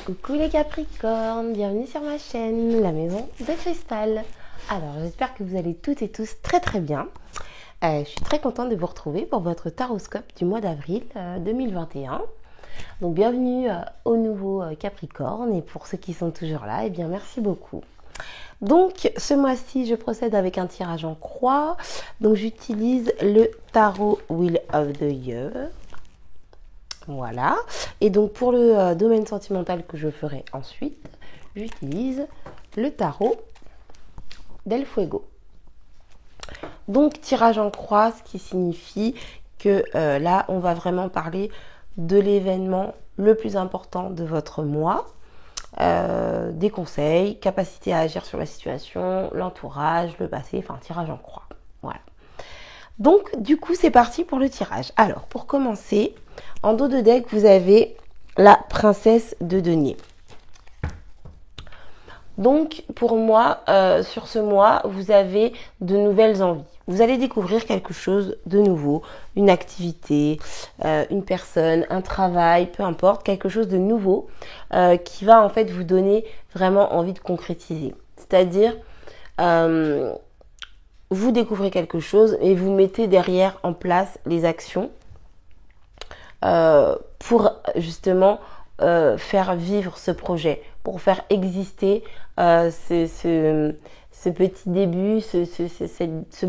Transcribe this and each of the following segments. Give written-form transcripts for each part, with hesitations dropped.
Coucou les Capricornes, bienvenue sur ma chaîne, la maison de cristal. Alors j'espère que vous allez toutes et tous très bien. Je suis très contente de vous retrouver pour votre taroscope du mois d'avril 2021. Donc bienvenue aux nouveaux Capricornes et pour ceux qui sont toujours là, eh bien merci beaucoup. Donc ce mois-ci je procède avec un tirage en croix. Donc j'utilise le tarot Wheel of the Year. Voilà. Et donc pour le domaine sentimental que je ferai ensuite, j'utilise le tarot del Fuego. Donc tirage en croix, ce qui signifie que là, on va vraiment parler de l'événement le plus important de votre mois. Des conseils, capacité à agir sur la situation, l'entourage, le passé, enfin tirage en croix. Voilà. Donc du coup c'est parti pour le tirage. Alors pour commencer, en dos de deck vous avez la princesse de denier. Donc pour moi, sur ce mois, vous avez de nouvelles envies. Vous allez découvrir quelque chose de nouveau, une activité, une personne, un travail, peu importe, quelque chose de nouveau qui va en fait vous donner vraiment envie de concrétiser. C'est-à-dire, vous découvrez quelque chose et vous mettez derrière en place les actions pour justement faire vivre ce projet, pour faire exister ce petit début, ce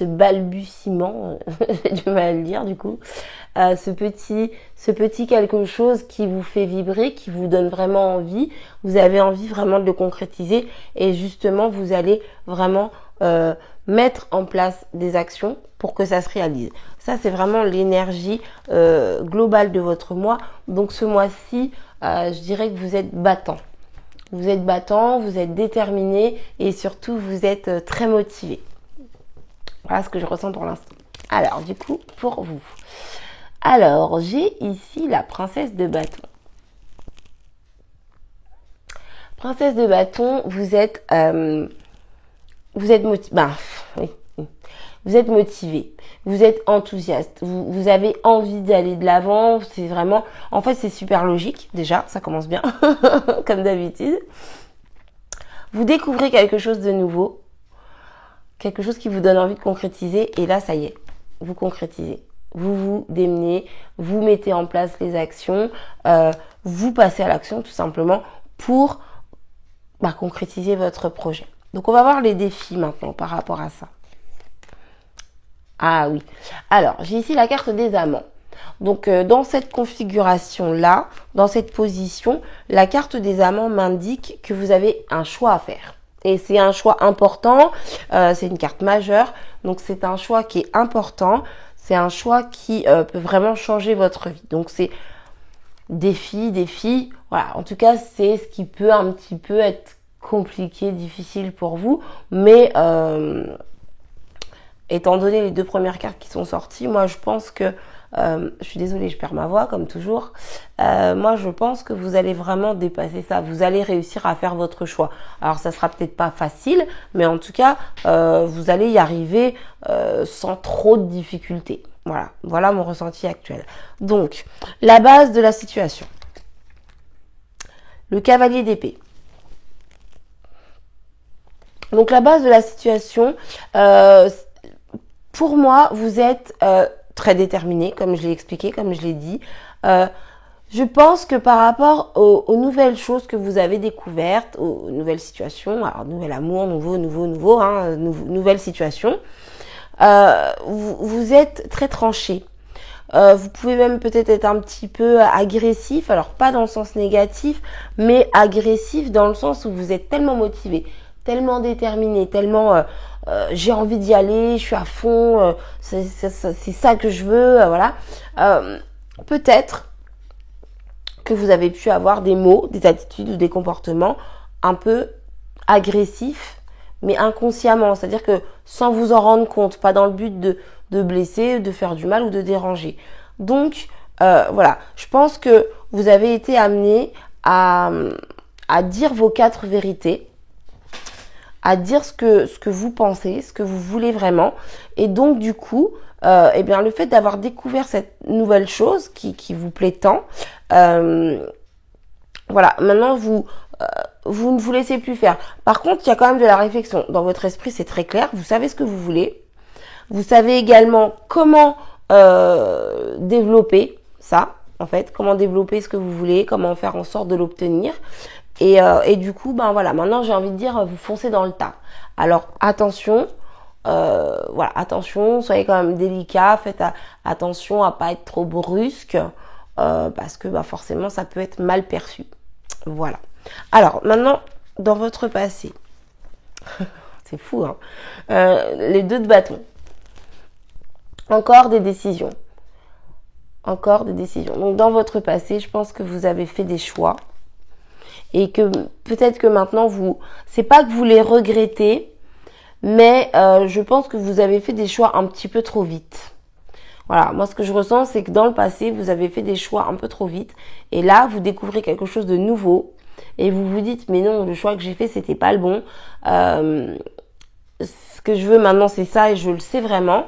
balbutiement, j'ai du mal à le dire du coup, ce petit quelque chose qui vous fait vibrer, qui vous donne vraiment envie, vous avez envie vraiment de le concrétiser et justement vous allez vraiment mettre en place des actions pour que ça se réalise. Ça, c'est vraiment l'énergie globale de votre mois. Donc ce mois-ci, je dirais que vous êtes battant. Vous êtes battant, vous êtes déterminé et surtout, vous êtes très motivé. Voilà ce que je ressens pour l'instant. Alors, du coup, pour vous. Alors, j'ai ici la princesse de bâton. Princesse de bâton, vous êtes motivé. Oui. Vous êtes motivé, vous êtes enthousiaste, vous avez envie d'aller de l'avant, c'est vraiment, en fait c'est super logique, déjà, ça commence bien, comme d'habitude. Vous découvrez quelque chose de nouveau, quelque chose qui vous donne envie de concrétiser, et là ça y est, vous concrétisez. Vous vous démenez, vous mettez en place les actions, vous passez à l'action tout simplement pour concrétiser votre projet. Donc on va voir les défis maintenant par rapport à ça. Ah oui. Alors, j'ai ici la carte des amants. Donc, dans cette configuration-là, dans cette position, la carte des amants m'indique que vous avez un choix à faire. Et c'est un choix important, c'est une carte majeure, donc c'est un choix qui est important, c'est un choix qui peut vraiment changer votre vie. Donc, c'est défi, voilà. En tout cas, c'est ce qui peut un petit peu être compliqué, difficile pour vous, mais étant donné les deux premières cartes qui sont sorties, moi je pense que, je suis désolée, je perds ma voix comme toujours, moi je pense que vous allez vraiment dépasser ça, vous allez réussir à faire votre choix. Alors ça sera peut-être pas facile, mais en tout cas, vous allez y arriver sans trop de difficultés. Voilà mon ressenti actuel. Donc, la base de la situation. Le cavalier d'épée. Donc la base de la situation, pour moi, vous êtes très déterminé, comme je l'ai expliqué, comme je l'ai dit. Je pense que par rapport aux nouvelles choses que vous avez découvertes, aux nouvelles situations, alors nouvel amour, nouvelle situation, vous êtes très tranché. Vous pouvez même peut-être être un petit peu agressif, alors pas dans le sens négatif, mais agressif dans le sens où vous êtes tellement motivé, tellement déterminé, tellement j'ai envie d'y aller, je suis à fond, c'est ça que je veux, voilà. Peut-être que vous avez pu avoir des mots, des attitudes ou des comportements un peu agressifs, mais inconsciemment, c'est-à-dire que sans vous en rendre compte, pas dans le but de blesser, de faire du mal ou de déranger. Donc, voilà, je pense que vous avez été amené à dire vos 4 vérités, à dire ce que vous pensez, ce que vous voulez vraiment. Et donc, du coup, eh bien, le fait d'avoir découvert cette nouvelle chose qui vous plaît tant, Voilà, maintenant vous ne vous laissez plus faire. Par contre, il y a quand même de la réflexion. Dans votre esprit, c'est très clair. Vous savez ce que vous voulez. Vous savez également comment développer ça, en fait. Comment développer ce que vous voulez, comment faire en sorte de l'obtenir. Et du coup, ben voilà, maintenant j'ai envie de dire, vous foncez dans le tas. Alors, attention, voilà, attention, soyez quand même délicat, faites attention à pas être trop brusque, parce que bah, forcément, ça peut être mal perçu. Voilà. Alors, maintenant, dans votre passé, c'est fou, hein, les 2 de bâton. Encore des décisions. Encore des décisions. Donc, dans votre passé, je pense que vous avez fait des choix. Et que peut-être que maintenant, c'est pas que vous les regrettez, mais je pense que vous avez fait des choix un petit peu trop vite. Voilà, moi ce que je ressens, c'est que dans le passé, vous avez fait des choix un peu trop vite. Et là, vous découvrez quelque chose de nouveau. Et vous vous dites, mais non, le choix que j'ai fait, c'était pas le bon. Ce que je veux maintenant, c'est ça et je le sais vraiment.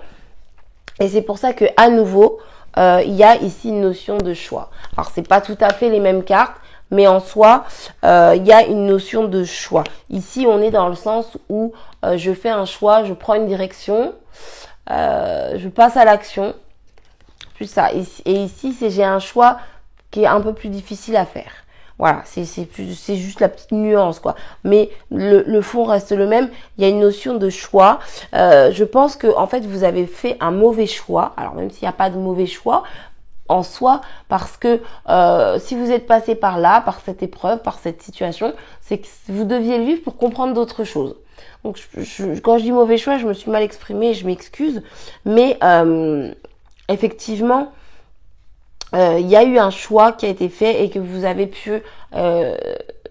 Et c'est pour ça que à nouveau, il y a ici une notion de choix. Alors, c'est pas tout à fait les mêmes cartes, mais en soi, il y a une notion de choix. Ici, on est dans le sens où je fais un choix, je prends une direction, je passe à l'action. Plus ça. Et ici, j'ai un choix qui est un peu plus difficile à faire. Voilà, c'est juste la petite nuance, quoi. Mais le fond reste le même. Il y a une notion de choix. Je pense que en fait, vous avez fait un mauvais choix. Alors, même s'il n'y a pas de mauvais choix en soi, parce que si vous êtes passé par là, par cette épreuve, par cette situation, c'est que vous deviez le vivre pour comprendre d'autres choses. Donc, quand je dis mauvais choix, je me suis mal exprimée, je m'excuse. Mais effectivement, il y a eu un choix qui a été fait et que vous avez pu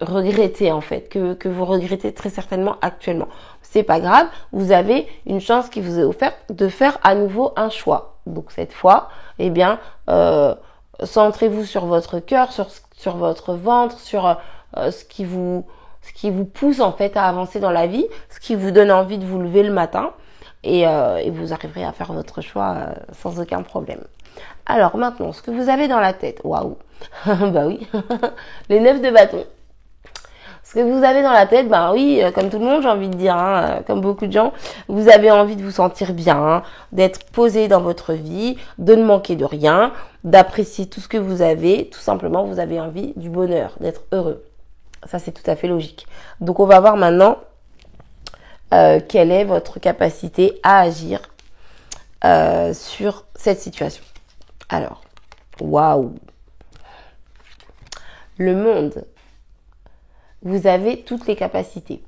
regretter en fait, que vous regrettez très certainement actuellement. C'est pas grave, vous avez une chance qui vous est offerte de faire à nouveau un choix. Donc cette fois, eh bien, centrez-vous sur votre cœur, sur votre ventre, sur ce qui vous pousse en fait à avancer dans la vie, ce qui vous donne envie de vous lever le matin et vous arriverez à faire votre choix sans aucun problème. Alors maintenant, ce que vous avez dans la tête, waouh, bah oui, les 9 de bâton. Ce que vous avez dans la tête, bah oui, comme tout le monde, j'ai envie de dire, hein, comme beaucoup de gens, vous avez envie de vous sentir bien, hein, d'être posé dans votre vie, de ne manquer de rien, d'apprécier tout ce que vous avez. Tout simplement, vous avez envie du bonheur, d'être heureux. Ça, c'est tout à fait logique. Donc, on va voir maintenant quelle est votre capacité à agir sur cette situation. Alors, waouh, le monde, vous avez toutes les capacités.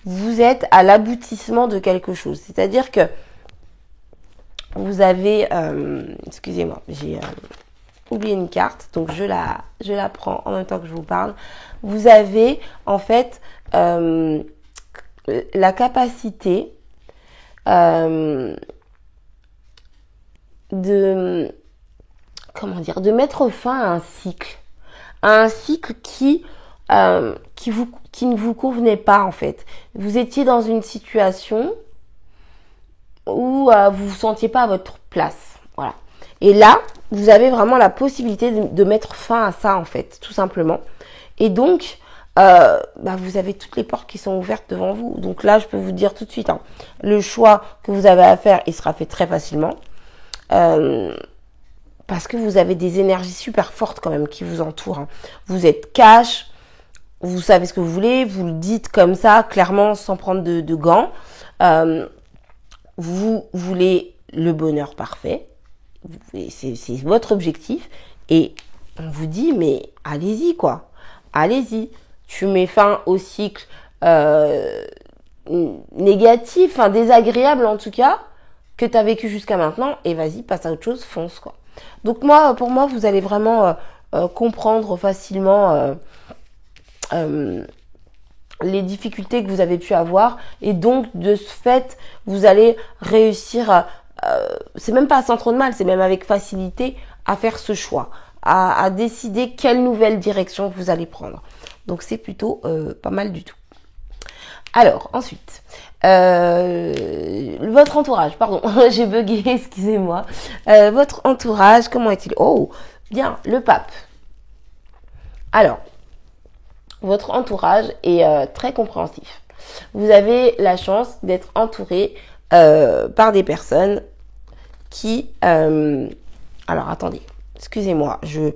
Vous êtes à l'aboutissement de quelque chose. C'est-à-dire que vous avez, excusez-moi, j'ai oublié une carte, donc je la prends en même temps que je vous parle. Vous avez en fait la capacité de mettre fin à un cycle qui ne vous convenait pas en fait. Vous étiez dans une situation où vous vous sentiez pas à votre place, voilà. Et là, vous avez vraiment la possibilité de mettre fin à ça en fait, tout simplement. Et donc, vous avez toutes les portes qui sont ouvertes devant vous. Donc là, je peux vous dire tout de suite, hein, le choix que vous avez à faire, il sera fait très facilement. Parce que vous avez des énergies super fortes quand même qui vous entourent. Hein. Vous êtes cash, vous savez ce que vous voulez, vous le dites comme ça, clairement, sans prendre de gants. Vous voulez le bonheur parfait, c'est votre objectif. Et on vous dit, mais allez-y quoi, allez-y. Tu mets fin au cycle négatif, désagréable en tout cas, que tu as vécu jusqu'à maintenant, et vas-y, passe à autre chose, fonce quoi. Donc pour moi, vous allez vraiment comprendre facilement les difficultés que vous avez pu avoir, et donc de ce fait, vous allez réussir, c'est même pas sans trop de mal, c'est même avec facilité à faire ce choix, à décider quelle nouvelle direction vous allez prendre. Donc c'est plutôt pas mal du tout. Alors, ensuite, votre entourage, pardon, j'ai bugué, excusez-moi. Votre entourage, comment est-il? Oh, bien, le pape. Alors, votre entourage est très compréhensif. Vous avez la chance d'être entouré par des personnes qui... alors, attendez, excusez-moi, j'ai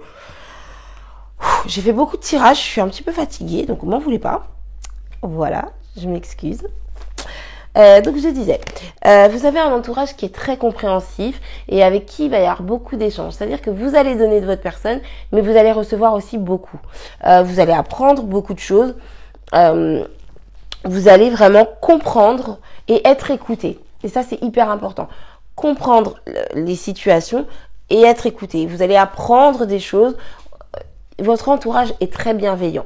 fait beaucoup de tirages, je suis un petit peu fatiguée, donc m'en voulez pas. Voilà, je m'excuse. Donc je disais, vous avez un entourage qui est très compréhensif et avec qui il va y avoir beaucoup d'échanges. C'est-à-dire que vous allez donner de votre personne, mais vous allez recevoir aussi beaucoup. Vous allez apprendre beaucoup de choses. Vous allez vraiment comprendre et être écouté. Et ça, c'est hyper important. Comprendre les situations et être écouté. Vous allez apprendre des choses. Votre entourage est très bienveillant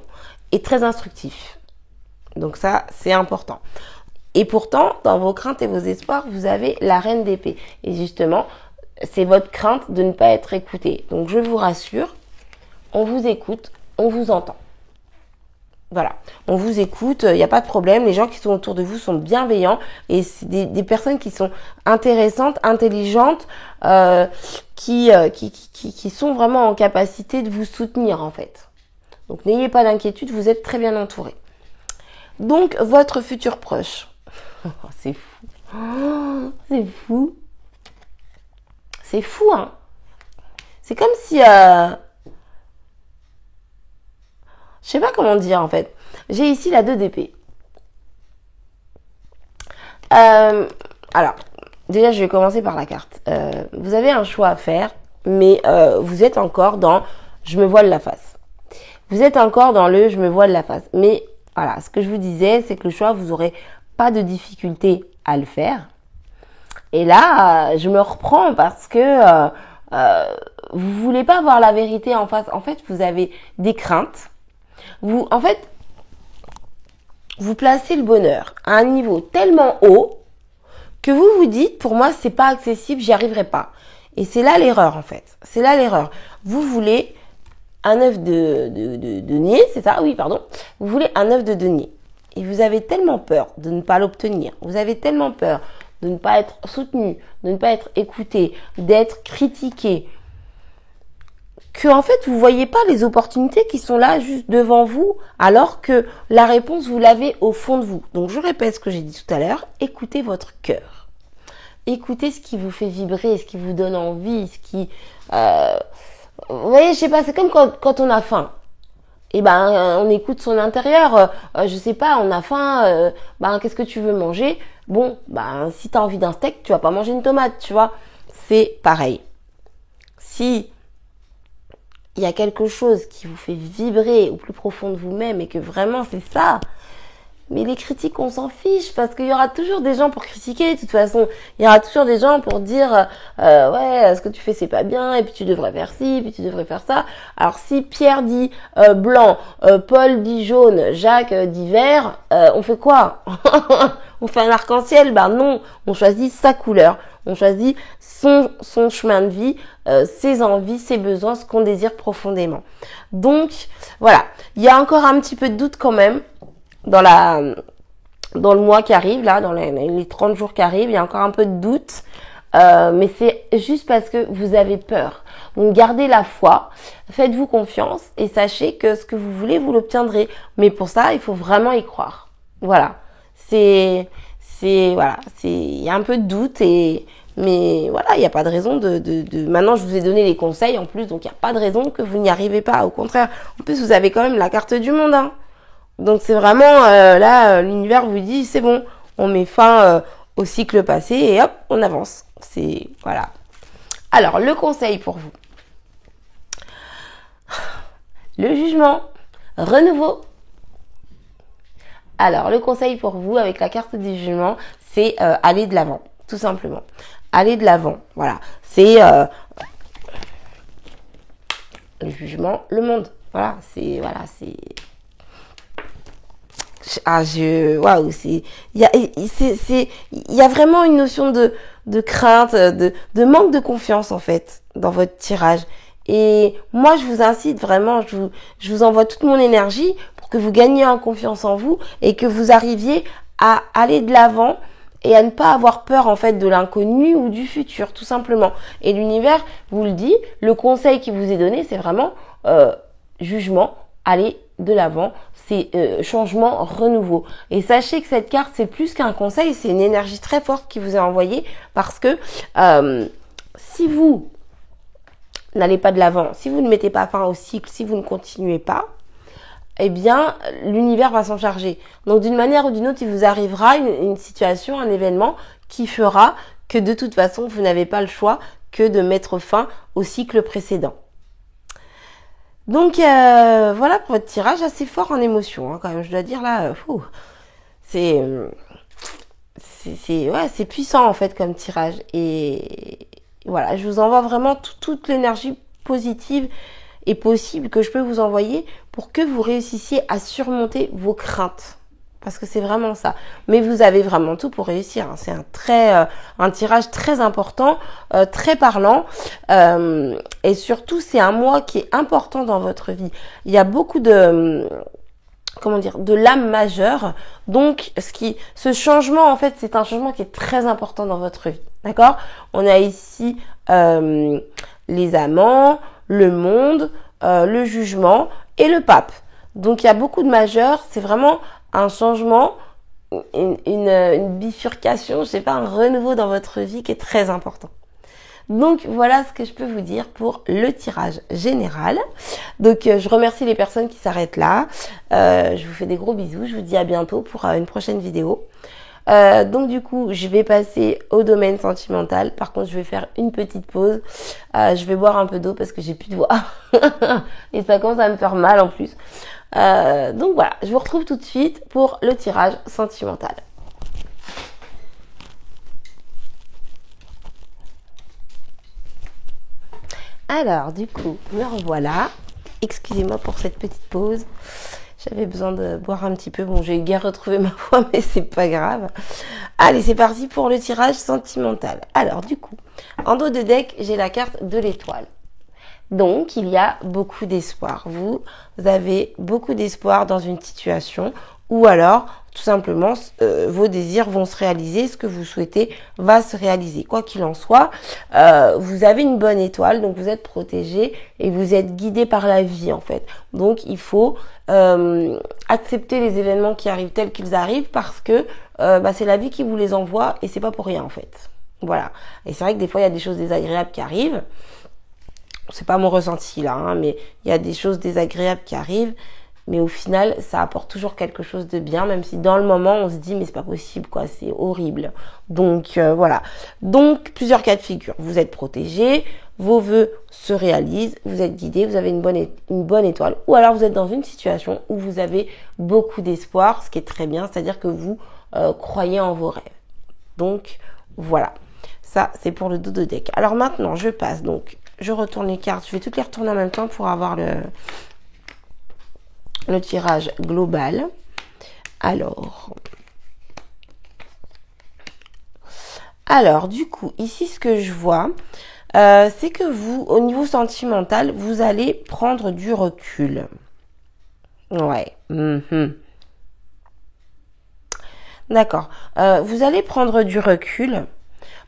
et très instructif. Donc ça, c'est important. Et pourtant, dans vos craintes et vos espoirs, vous avez la reine d'épée. Et justement, c'est votre crainte de ne pas être écouté. Donc je vous rassure, on vous écoute, on vous entend. Voilà, on vous écoute, il n'y a pas de problème. Les gens qui sont autour de vous sont bienveillants et c'est des personnes qui sont intéressantes, intelligentes, qui sont vraiment en capacité de vous soutenir en fait. Donc n'ayez pas d'inquiétude, vous êtes très bien entouré. Donc votre futur proche, c'est fou, c'est fou, c'est fou hein. C'est comme si je sais pas comment dire en fait. J'ai ici la 2 d'épée. Alors, déjà je vais commencer par la carte. Vous avez un choix à faire, mais vous êtes encore dans je me voile la face. Vous êtes encore dans le je me voile la face. Mais voilà, ce que je vous disais, c'est que le choix, vous n'aurez pas de difficulté à le faire. Et là, je me reprends parce que vous voulez pas voir la vérité en face. En fait, vous avez des craintes. Vous placez le bonheur à un niveau tellement haut que vous vous dites, pour moi, c'est pas accessible, j'y arriverai pas. Et c'est là l'erreur, en fait. C'est là l'erreur. Vous voulez un œuf de denier, c'est ça? Oui, pardon. Vous voulez un œuf de denier. Et vous avez tellement peur de ne pas l'obtenir. Vous avez tellement peur de ne pas être soutenu, de ne pas être écouté, d'être critiqué, que en fait vous voyez pas les opportunités qui sont là juste devant vous, alors que la réponse vous l'avez au fond de vous. Donc je répète ce que j'ai dit tout à l'heure, écoutez votre cœur, écoutez ce qui vous fait vibrer, ce qui vous donne envie, ce qui vous voyez, je sais pas, c'est comme quand on a faim. Et ben on écoute son intérieur, je sais pas, on a faim, qu'est-ce que tu veux manger? Bon, si t'as envie d'un steak, tu vas pas manger une tomate, tu vois. C'est pareil. Si il y a quelque chose qui vous fait vibrer au plus profond de vous-même et que vraiment c'est ça, mais les critiques on s'en fiche parce qu'il y aura toujours des gens pour critiquer. De toute façon, il y aura toujours des gens pour dire ouais, ce que tu fais c'est pas bien et puis tu devrais faire ci, puis tu devrais faire ça. Alors si Pierre dit blanc, Paul dit jaune, Jacques dit vert, on fait quoi? On fait un arc-en-ciel? Non, on choisit sa couleur, on choisit son chemin de vie, ses envies, ses besoins, ce qu'on désire profondément. Donc voilà, il y a encore un petit peu de doute quand même dans le mois qui arrive, là, dans les 30 jours qui arrivent, il y a encore un peu de doute, mais c'est juste parce que vous avez peur. Donc gardez la foi, faites-vous confiance et sachez que ce que vous voulez, vous l'obtiendrez. Mais pour ça, il faut vraiment y croire. Voilà. Il y a un peu de doute mais voilà, il n'y a pas de raison maintenant je vous ai donné les conseils en plus, donc il n'y a pas de raison que vous n'y arrivez pas. Au contraire, en plus vous avez quand même la carte du monde, hein. Donc c'est vraiment là l'univers vous dit c'est bon, on met fin au cycle passé et hop, on avance. C'est voilà. Alors le conseil pour vous. Le jugement, renouveau. Alors le conseil pour vous avec la carte du jugement, c'est aller de l'avant, tout simplement. Aller de l'avant, voilà. C'est le jugement, le monde. Voilà, c'est waouh, il y a vraiment une notion de crainte, de manque de confiance en fait dans votre tirage. Et moi je vous incite vraiment, je vous envoie toute mon énergie pour que vous gagniez en confiance en vous et que vous arriviez à aller de l'avant et à ne pas avoir peur en fait de l'inconnu ou du futur, tout simplement. Et l'univers vous le dit, le conseil qui vous est donné, c'est vraiment jugement, aller de l'avant. C'est changement, renouveau. Et sachez que cette carte, c'est plus qu'un conseil, c'est une énergie très forte qui vous est envoyée parce que si vous n'allez pas de l'avant, si vous ne mettez pas fin au cycle, si vous ne continuez pas, eh bien, l'univers va s'en charger. Donc, d'une manière ou d'une autre, il vous arrivera une situation, un événement qui fera que de toute façon, vous n'avez pas le choix que de mettre fin au cycle précédent. Donc, voilà pour votre tirage assez fort en émotion, hein, quand même. Je dois dire là, c'est puissant en fait comme tirage. Et voilà, je vous envoie vraiment toute l'énergie positive et possible que je peux vous envoyer pour que vous réussissiez à surmonter vos craintes. Parce que c'est vraiment ça. Mais vous avez vraiment tout pour réussir. Hein. C'est un tirage très important, très parlant. Et surtout, c'est un mois qui est important dans votre vie. Il y a beaucoup de lames majeures. Donc, ce changement, en fait, c'est un changement qui est très important dans votre vie. D'accord? On a ici les amants, le monde, le jugement et le pape. Donc, il y a beaucoup de majeurs. C'est vraiment un changement, une bifurcation, je sais pas, un renouveau dans votre vie qui est très important. Donc voilà ce que je peux vous dire pour le tirage général. Donc je remercie les personnes qui s'arrêtent là. Je vous fais des gros bisous. Je vous dis à bientôt pour une prochaine vidéo. Donc du coup, je vais passer au domaine sentimental. Par contre, je vais faire une petite pause. Je vais boire un peu d'eau parce que j'ai plus de voix. Et ça commence à me faire mal en plus. Donc voilà, je vous retrouve tout de suite pour le tirage sentimental. Alors, du coup, me revoilà. Excusez-moi pour cette petite pause. J'avais besoin de boire un petit peu. Bon, j'ai guère retrouvé ma voix, mais c'est pas grave. Allez, c'est parti pour le tirage sentimental. Alors, du coup, en dos de deck, j'ai la carte de l'étoile. Donc, il y a beaucoup d'espoir. Vous avez beaucoup d'espoir dans une situation ou alors, tout simplement, vos désirs vont se réaliser. Ce que vous souhaitez va se réaliser. Quoi qu'il en soit, vous avez une bonne étoile, donc vous êtes protégé et vous êtes guidé par la vie, en fait. Donc, il faut accepter les événements qui arrivent tels qu'ils arrivent parce que c'est la vie qui vous les envoie et c'est pas pour rien, en fait. Voilà. Et c'est vrai que des fois, il y a des choses désagréables qui arrivent. C'est pas mon ressenti là, hein, mais il y a des choses désagréables qui arrivent, mais au final, ça apporte toujours quelque chose de bien, même si dans le moment, on se dit, mais c'est pas possible, quoi, c'est horrible. Donc, voilà. Donc, plusieurs cas de figure. Vous êtes protégé, vos vœux se réalisent, vous êtes guidé, vous avez une bonne étoile, ou alors vous êtes dans une situation où vous avez beaucoup d'espoir, ce qui est très bien, c'est-à-dire que vous croyez en vos rêves. Donc, voilà. Ça, c'est pour le dos de deck. Alors maintenant, je passe donc... Je retourne les cartes. Je vais toutes les retourner en même temps pour avoir le tirage global. Alors, du coup, ici, ce que je vois, c'est que vous, au niveau sentimental, vous allez prendre du recul. Ouais. D'accord. Vous allez prendre du recul.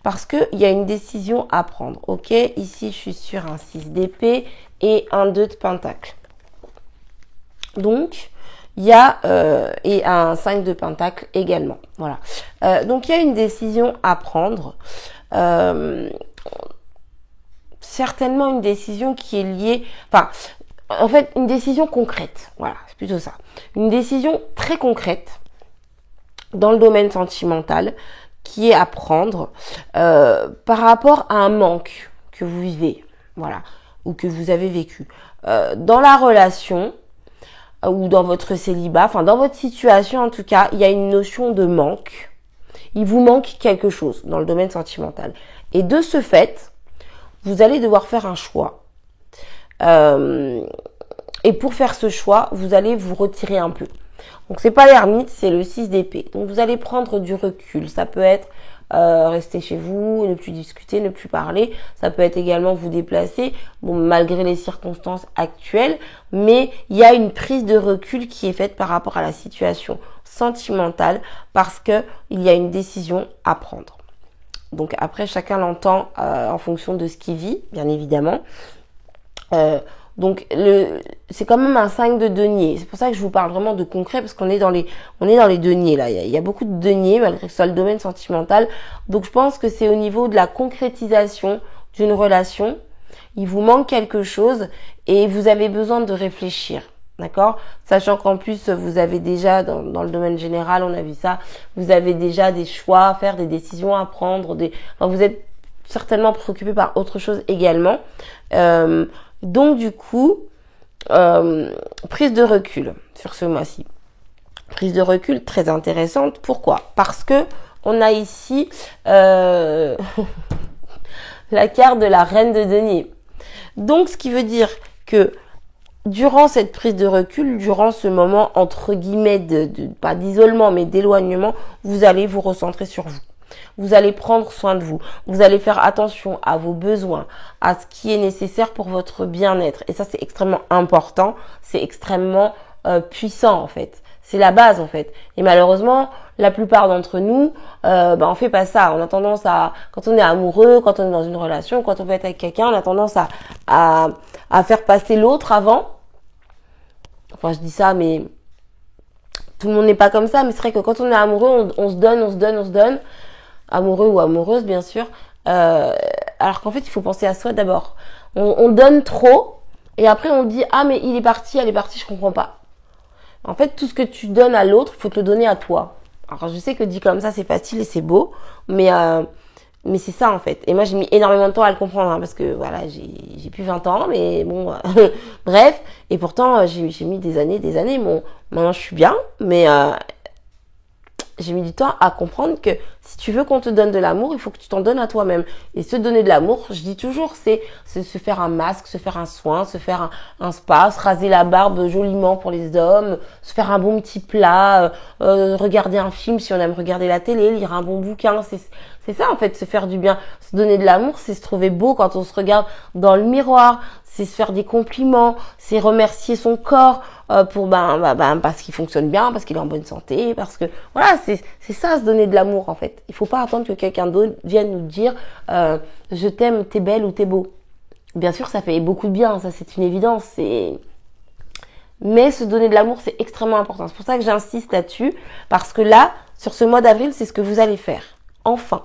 Parce qu'il y a une décision à prendre. Ok, ici je suis sur un 6 d'épée et un 2 de pentacle. Donc, il y a et un 5 de pentacle également. Voilà. Donc, il y a une décision à prendre. Certainement une décision qui est liée... Enfin, en fait, une décision concrète. Voilà, c'est plutôt ça. Une décision très concrète dans le domaine sentimental qui est à prendre par rapport à un manque que vous vivez, voilà, ou que vous avez vécu. Dans la relation ou dans votre célibat, enfin dans votre situation en tout cas, il y a une notion de manque. Il vous manque quelque chose dans le domaine sentimental. Et de ce fait, vous allez devoir faire un choix. Et pour faire ce choix, vous allez vous retirer un peu. Donc c'est pas l'ermite, c'est le 6 d'épée. Donc vous allez prendre du recul. Ça peut être rester chez vous, ne plus discuter, ne plus parler. Ça peut être également vous déplacer, bon, malgré les circonstances actuelles. Mais il y a une prise de recul qui est faite par rapport à la situation sentimentale parce que il y a une décision à prendre. Donc après, chacun l'entend en fonction de ce qu'il vit, bien évidemment. Donc, c'est quand même un 5 de denier. C'est pour ça que je vous parle vraiment de concret, parce qu'on est dans les deniers, là. Il y a beaucoup de deniers, malgré que ce soit le domaine sentimental. Donc, je pense que c'est au niveau de la concrétisation d'une relation. Il vous manque quelque chose et vous avez besoin de réfléchir. D'accord? Sachant qu'en plus, vous avez déjà, dans le domaine général, on a vu ça, vous avez déjà des choix à faire, des décisions à prendre, enfin, vous êtes certainement préoccupé par autre chose également. Donc, du coup, prise de recul sur ce mois-ci. Prise de recul très intéressante. Pourquoi? Parce que on a ici la carte de la reine de denier. Donc, ce qui veut dire que durant cette prise de recul, durant ce moment entre guillemets pas d'isolement mais d'éloignement, vous allez vous recentrer sur vous. Vous allez prendre soin de vous. Vous allez faire attention à vos besoins, à ce qui est nécessaire pour votre bien-être. Et ça, c'est extrêmement important. C'est extrêmement puissant en fait. C'est la base en fait. Et malheureusement, la plupart d'entre nous, on fait pas ça. On a tendance à, quand on est amoureux, quand on est dans une relation, quand on veut être avec quelqu'un, on a tendance à faire passer l'autre avant. Enfin, je dis ça, mais tout le monde n'est pas comme ça. Mais c'est vrai que quand on est amoureux, on se donne. Amoureux ou amoureuse, bien sûr. Alors qu'en fait, il faut penser à soi d'abord. On donne trop et après on dit « Ah, mais il est parti, elle est partie, je comprends pas. » En fait, tout ce que tu donnes à l'autre, il faut te le donner à toi. Alors, je sais que dit comme ça, c'est facile et c'est beau, mais c'est ça en fait. Et moi, j'ai mis énormément de temps à le comprendre, hein, parce que voilà, j'ai plus 20 ans, mais bon, bref. Et pourtant, j'ai mis des années. Bon, maintenant, je suis bien, mais j'ai mis du temps à comprendre que si tu veux qu'on te donne de l'amour, il faut que tu t'en donnes à toi-même. Et se donner de l'amour, je dis toujours, c'est se faire un masque, se faire un soin, se faire un spa, se raser la barbe joliment pour les hommes, se faire un bon petit plat, regarder un film si on aime regarder la télé, lire un bon bouquin. C'est ça en fait, se faire du bien. Se donner de l'amour, c'est se trouver beau quand on se regarde dans le miroir, c'est se faire des compliments, c'est remercier son corps pour parce qu'il fonctionne bien, parce qu'il est en bonne santé, parce que voilà, c'est ça, se donner de l'amour en fait. Il faut pas attendre que quelqu'un d'autre vienne nous dire je t'aime, t'es belle ou t'es beau. Bien sûr, ça fait beaucoup de bien, ça c'est une évidence, mais se donner de l'amour, c'est extrêmement important. C'est pour ça que j'insiste là-dessus, parce que là, sur ce mois d'avril, c'est ce que vous allez faire. Enfin.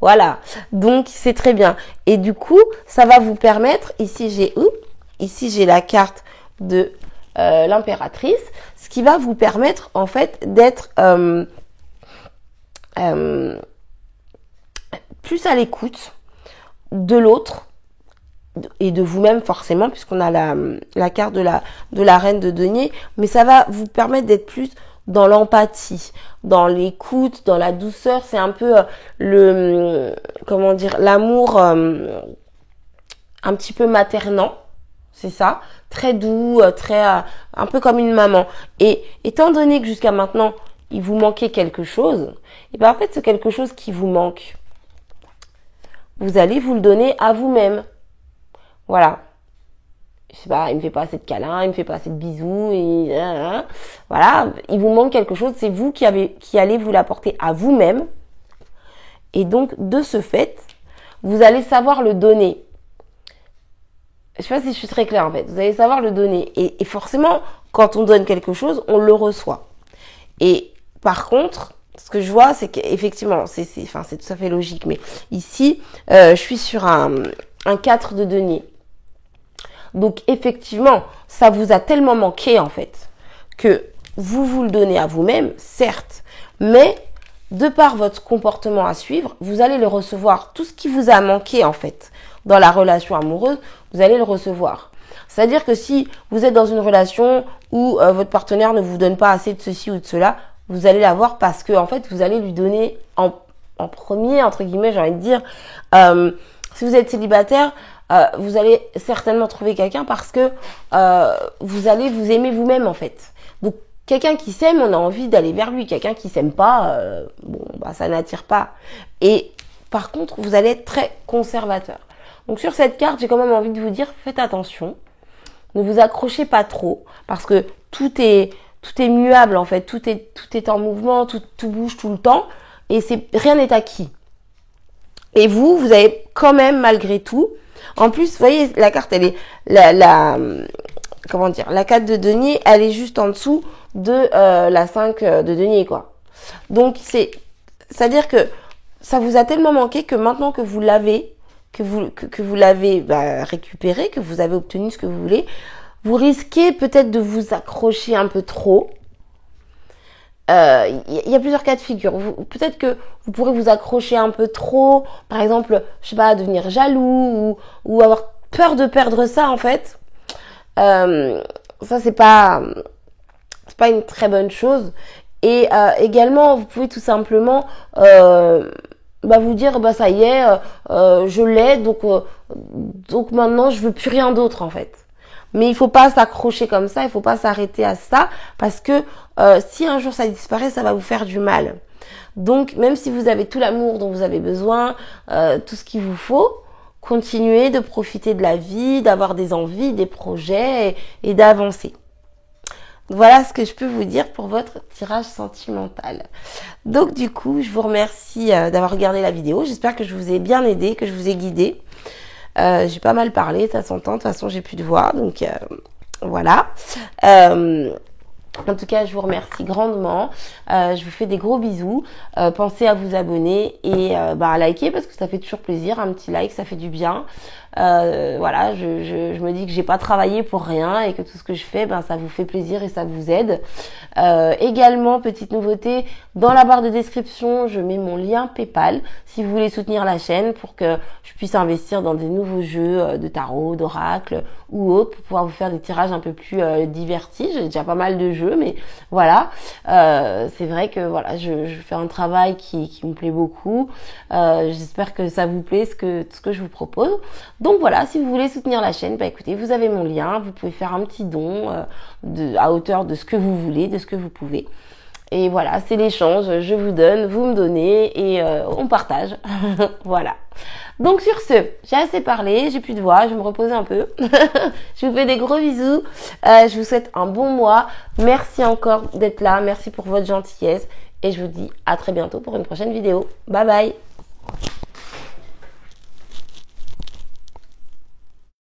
Voilà. Donc, c'est très bien. Et du coup, ça va vous permettre, ici j'ai la carte de l'impératrice, ce qui va vous permettre, en fait, d'être plus à l'écoute de l'autre et de vous-même forcément, puisqu'on a la carte de la reine de denier, mais ça va vous permettre d'être plus dans l'empathie, dans l'écoute, dans la douceur. C'est un peu l'amour un petit peu maternant, c'est ça, très doux, un peu comme une maman. Et étant donné que jusqu'à maintenant il vous manquait quelque chose, et bien en fait ce quelque chose qui vous manque, vous allez vous le donner à vous-même. Voilà. Je sais pas, il me fait pas assez de câlins, il me fait pas assez de bisous, et voilà, il vous manque quelque chose, c'est vous qui allez vous l'apporter à vous-même. Et donc, de ce fait, vous allez savoir le donner. Je sais pas si je suis très claire en fait, vous allez savoir le donner. Et forcément, quand on donne quelque chose, on le reçoit. Et par contre, ce que je vois, c'est qu'effectivement, c'est tout à fait logique, mais ici, je suis sur un 4 de denier. Donc effectivement, ça vous a tellement manqué en fait que vous le donnez à vous-même, certes, mais de par votre comportement à suivre, vous allez le recevoir. Tout ce qui vous a manqué en fait dans la relation amoureuse, vous allez le recevoir. C'est-à-dire que si vous êtes dans une relation où votre partenaire ne vous donne pas assez de ceci ou de cela, vous allez l'avoir parce que en fait vous allez lui donner en premier, entre guillemets, j'ai envie de dire, si vous êtes célibataire, vous allez certainement trouver quelqu'un parce que vous allez vous aimer vous-même en fait. Donc quelqu'un qui s'aime, on a envie d'aller vers lui. Quelqu'un qui s'aime pas, ça n'attire pas. Et par contre, vous allez être très conservateur. Donc sur cette carte, j'ai quand même envie de vous dire, faites attention. Ne vous accrochez pas trop parce que tout est muable en fait. Tout est en mouvement, tout bouge tout le temps et rien n'est acquis. Et vous avez quand même malgré tout En plus, vous voyez, la carte, elle est comment dire, la 4 de denier, elle est juste en dessous de la 5 de denier, quoi. Donc, c'est-à-dire que ça vous a tellement manqué que maintenant que vous l'avez, que vous l'avez récupéré, que vous avez obtenu ce que vous voulez, vous risquez peut-être de vous accrocher un peu trop. Y a plusieurs cas de figure. Peut-être que vous pourrez vous accrocher un peu trop, par exemple, je sais pas, devenir jaloux ou avoir peur de perdre ça en fait. Ça c'est pas une très bonne chose. Et également, vous pouvez tout simplement vous dire ça y est, je l'ai, donc maintenant je veux plus rien d'autre en fait. Mais il faut pas s'accrocher comme ça, il faut pas s'arrêter à ça, parce que si un jour ça disparaît, ça va vous faire du mal. Donc même si vous avez tout l'amour dont vous avez besoin, tout ce qu'il vous faut, continuez de profiter de la vie, d'avoir des envies, des projets et d'avancer. Voilà ce que je peux vous dire pour votre tirage sentimental. Donc du coup, je vous remercie d'avoir regardé la vidéo. J'espère que je vous ai bien aidé, que je vous ai guidé. J'ai pas mal parlé, ça s'entend. De toute façon, j'ai plus de voix, donc voilà. En tout cas, je vous remercie grandement. Je vous fais des gros bisous. Pensez à vous abonner et à liker parce que ça fait toujours plaisir. Un petit like, ça fait du bien. Voilà, je me dis que j'ai pas travaillé pour rien et que tout ce que je fais, ça vous fait plaisir et ça vous aide. Également, petite nouveauté, dans la barre de description, je mets mon lien PayPal si vous voulez soutenir la chaîne pour que je puisse investir dans des nouveaux jeux de tarot, d'oracle ou autres pour pouvoir vous faire des tirages un peu plus divertis. J'ai déjà pas mal de jeux, mais voilà, c'est vrai que voilà, je fais un travail qui me plaît beaucoup. J'espère que ça vous plaît ce que je vous propose. Donc voilà, si vous voulez soutenir la chaîne, écoutez, vous avez mon lien, vous pouvez faire un petit don à hauteur de ce que vous voulez, de ce que vous pouvez. Et voilà, c'est l'échange, je vous donne, vous me donnez et on partage. Voilà. Donc sur ce, j'ai assez parlé, j'ai plus de voix, je vais me reposer un peu. Je vous fais des gros bisous, je vous souhaite un bon mois. Merci encore d'être là, merci pour votre gentillesse et je vous dis à très bientôt pour une prochaine vidéo. Bye bye.